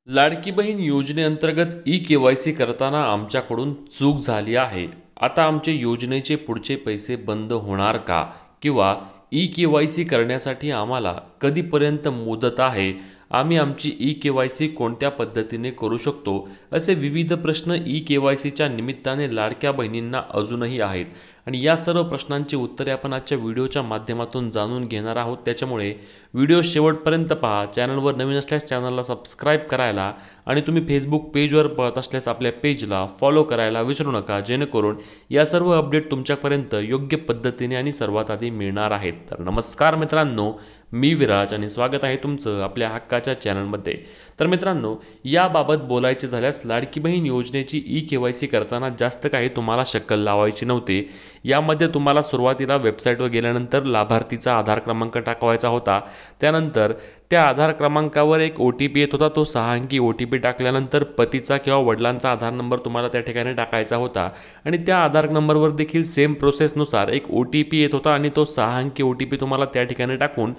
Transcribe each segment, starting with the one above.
लाडकी बहीण योजनेअंतर्गत ई-के.वाय.सी करताना आमच्याकडून चूक झाली आहे. आता आमचे योजनेचे पुढचे पैसे बंद होणार का? किंवा ई-के.वाय.सी करण्यासाठी आम्हाला कधीपर्यंत मुदत आहे? आम्ही आमची ई-के.वाय.सी कोणत्या पद्धतीने करू शकतो? असे विविध प्रश्न ई-के.वाय.सीच्या निमित्ताने लाडक्या बहिणींना अजूनही आहेत. आणि या सर्व प्रश्नांची उत्तरे आपण आजच्या व्हिडिओच्या माध्यमातून जाणून घेणार आहोत. त्याच्यामुळे व्हिडिओ शेवटपर्यंत पहा. चॅनलवर नवीन असल्यास चॅनलला सबस्क्राईब करायला आणि तुम्ही फेसबुक पेजवर पाहत असल्यास आपल्या पेजला फॉलो करायला विसरू नका, जेणेकरून या सर्व अपडेट तुमच्यापर्यंत योग्य पद्धतीने आणि सर्वात आधी मिळणार आहेत. तर नमस्कार मित्रांनो, मी विराज आणि स्वागत आहे तुमचं आपल्या हक्काच्या चॅनलमध्ये. तर मित्रांनो, याबाबत बोलायचे झाल्यास लाडकी बहीण योजनेची ई-के.वाय.सी करताना जास्त काही तुम्हाला शक्कल लावायची नव्हती. यामध्ये तुम्हाला सुरुवातीला वेबसाईटवर गेल्यानंतर लाभार्थीचा आधार क्रमांक टाकवायचा होता. त्यानंतर त्या आधार क्रमांकावर एक OTP येत होता. तो 6 अंकी OTP टाकल्यानंतर पतीचा किंवा वडिलांचा आधार नंबर तुम्हाला त्या ठिकाणी टाकायचा होता आणि त्या आधार नंबरवर देखील सेम प्रोसेसनुसार एक OTP येत होता आणि तो 6 अंकी OTP तुम्हाला त्या ठिकाणी टाकून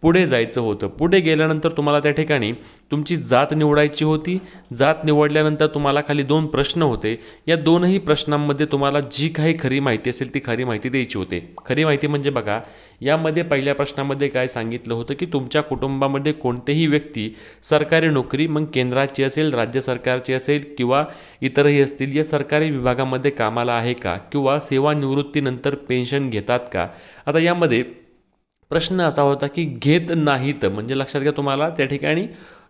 पुढे जायचं होतं. पुढे गेल्यानंतर तुम्हाला त्या ठिकाणी तुमची जात निवडायची होती. जात निवडल्यानंतर तुम्हाला खाली 2 प्रश्न होते. या दोनही प्रश्नांमध्ये तुम्हाला जी काही खरी माहिती असेल ती खरी माहिती द्यायची होती. खरी माहिती म्हणजे बघा, यामध्ये पहिल्या प्रश्नामध्ये काय सांगितलं होतं की तुमच्या कुटुंबामध्ये कोणतेही व्यक्ती सरकारी नोकरी, मग केंद्राची असेल, राज्य सरकारची असेल किंवा इतरही असतील, या सरकारी विभागामध्ये कामाला आहे का? किंवा सेवानिवृत्तीनंतर पेन्शन घेतात का? आता यामध्ये प्रश्न असा होता की घेत नाहीत, म्हणजे लक्षात घ्या, तुम्हाला त्या ठिकाणी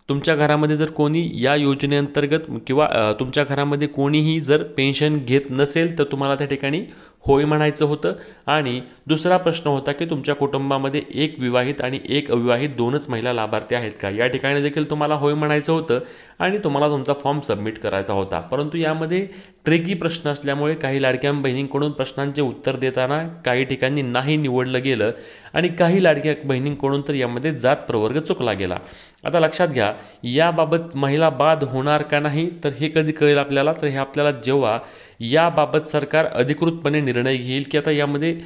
तुमच्या घरामध्ये जर कोणी या योजनेअंतर्गत किंवा तुमच्या घरामध्ये कोणीही जर पेन्शन घेत नसेल तर तुम्हाला त्या ठिकाणी होय म्हणायचं होतं. आणि दुसरा प्रश्न होता की तुमच्या कुटुंबामध्ये एक विवाहित आणि एक अविवाहित दोनच महिला लाभार्थी आहेत का? या ठिकाणी देखील तुम्हाला होय म्हणायचं होतं आणि तुम्हाला तुमचा फॉर्म सबमिट करायचा होता. परंतु यामध्ये ट्रिकी प्रश्न असल्यामुळे काही लाडक्या बहिणींकडून प्रश्नांचे उत्तर देताना काही ठिकाणी नाही निवडलं गेलं आणि काही लाडक्या बहिणींकडून तर यामध्ये जात प्रवर्ग चुकला गेला. आता लक्षात घ्या, याबाबत महिला बाद होणार का नाही तर हे कधी कळेल आपल्याला? तर हे आपल्याला जेव्हा याबाबत सरकार अधिकृतपणे निर्णय घेईल की आता यामध्ये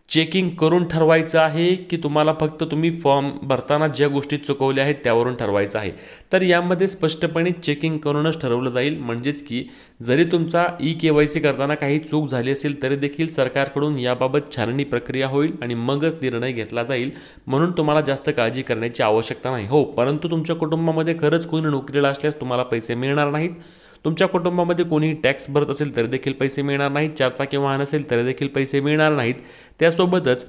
चेकिंग करून ठरवायचं आहे की तुम्हाला फक्त तुम्ही फॉर्म भरताना ज्या गोष्टी चुकवल्या आहेत त्यावरून ठरवायचं आहे. तर यामध्ये स्पष्टपणे चेकिंग करूनच ठरवलं जाईल. म्हणजेच की जरी तुमचा ई-के.वाय.सी करताना काही चूक झाली असेल तरी देखील सरकारकडून याबाबत छाननी प्रक्रिया होईल आणि मगच निर्णय घेतला जाईल. म्हणून तुम्हाला जास्त काळजी करण्याची आवश्यकता नाही. हो, परंतु तुमच्या कुटुंबामध्ये खरंच कोणी नोकरीला असल्यास तुम्हाला पैसे मिळणार नाहीत. तुमच्या कुटुंबामध्ये कोणी टॅक्स भरत असेल तरी देखील पैसे मिळणार नाहीत. 4 चाकी वाहन असेल तरी देखील पैसे मिळणार नाहीत. त्यासोबतच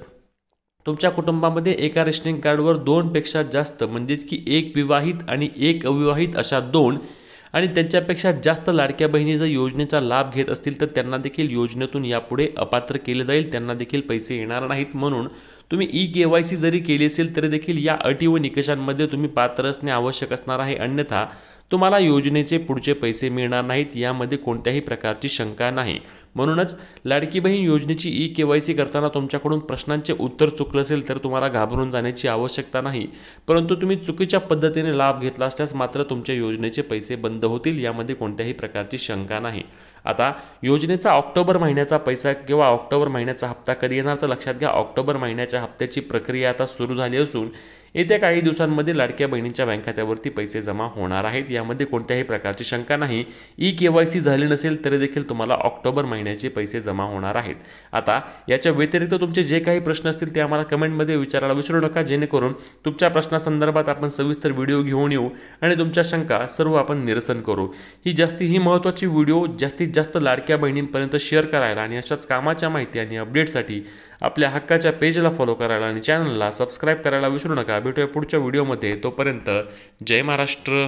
तुमच्या कुटुंबामध्ये एका रेशनिंग कार्डवर 2 पेक्षा जास्त, म्हणजेच की एक विवाहित आणि एक अविवाहित अशा 2 आणि त्यांच्यापेक्षा जास्त लाडक्या बहिणी जर योजनेचा लाभ घेत असतील तर त्यांना देखील योजनेतून यापुढे अपात्र केले जाईल. त्यांना देखील पैसे येणार नाहीत. म्हणून तुम्ही ई-के.वाय.सी जरी केली असेल तरी देखील या अटी व निकषांमध्ये तुम्ही पात्र असणे आवश्यक असणार आहे. अन्यथा तुम्हाला योजनेचे पुढचे पैसे मिळणार नाहीत. यामध्ये कोणत्याही प्रकारची शंका नाही. म्हणूनच लाडकी बहीण योजनेची ई-के.वाय.सी करताना तुमच्याकडून प्रश्नांचे उत्तर चुकलं असेल तर तुम्हाला घाबरून जाण्याची आवश्यकता नाही. परंतु तुम्ही चुकीच्या पद्धतीने लाभ घेतला असल्यास मात्र तुमच्या योजनेचे पैसे बंद होतील. यामध्ये कोणत्याही प्रकारची शंका नाही. आता योजनेचा ऑक्टोबर महिन्याचा पैसा किंवा ऑक्टोबर महिन्याचा हप्ता कधी येणार तर लक्षात घ्या, ऑक्टोबर महिन्याच्या हप्त्याची प्रक्रिया आता सुरू झाली असून येत्या काही दिवसांमध्ये लाडक्या बहिणींच्या बँक खात्यावरती पैसे जमा होणार आहेत. यामध्ये कोणत्याही प्रकारची शंका नाही. ई-के.वाय.सी झाली नसेल तरी देखील तुम्हाला ऑक्टोबर महिन्याचे पैसे जमा होणार आहेत. आता याच्या व्यतिरिक्त तुमचे जे काही प्रश्न असतील ते आम्हाला कमेंटमध्ये विचारायला विसरू नका, जेणेकरून तुमच्या प्रश्नासंदर्भात आपण सविस्तर व्हिडिओ घेऊन येऊ आणि तुमच्या शंका सर्व आपण निरसन करू. ही महत्त्वाची व्हिडिओ जास्तीत जास्त लाडक्या बहिणींपर्यंत शेअर करायला आणि अशाच कामाच्या माहिती आणि अपडेटसाठी आपल्या हक्काच्या पेजला फॉलो करायला आणि चॅनलला सबस्क्राईब करायला विसरू नका. भेटूया पुढच्या व्हिडिओमध्ये. तोपर्यंत जय महाराष्ट्र.